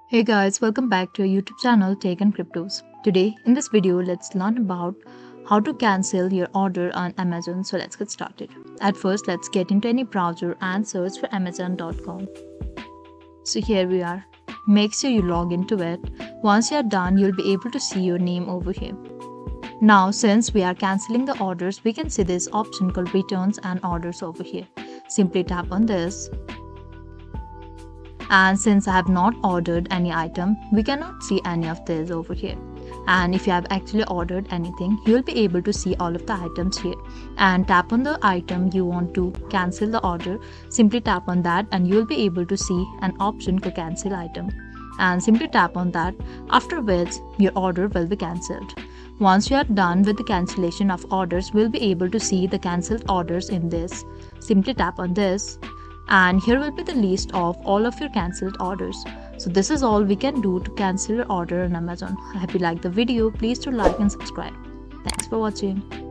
Hey guys, welcome back to our YouTube channel Tech and Cryptos. Today in this video, let's learn about how to cancel your order on Amazon. So let's get started. At first, let's get into any browser and search for amazon.com. So here we are. Make sure you log into it. Once you are done, you'll be able to see your name over here. Now, since we are canceling the orders, we can see this option called returns and orders over here. Simply tap on this. And since I have not ordered any item, we cannot see any of this over here. And if you have actually ordered anything, you will be able to see all of the items here. And tap on the item you want to cancel the order. Simply tap on that and you will be able to see an option to cancel item. And simply tap on that, after which your order will be cancelled. Once you are done with the cancellation of orders, we'll be able to see the cancelled orders in this. Simply tap on this. And here will be the list of all of your cancelled orders. So this is all we can do to cancel your order on Amazon. I hope you liked the video. Please do like and subscribe. Thanks for watching.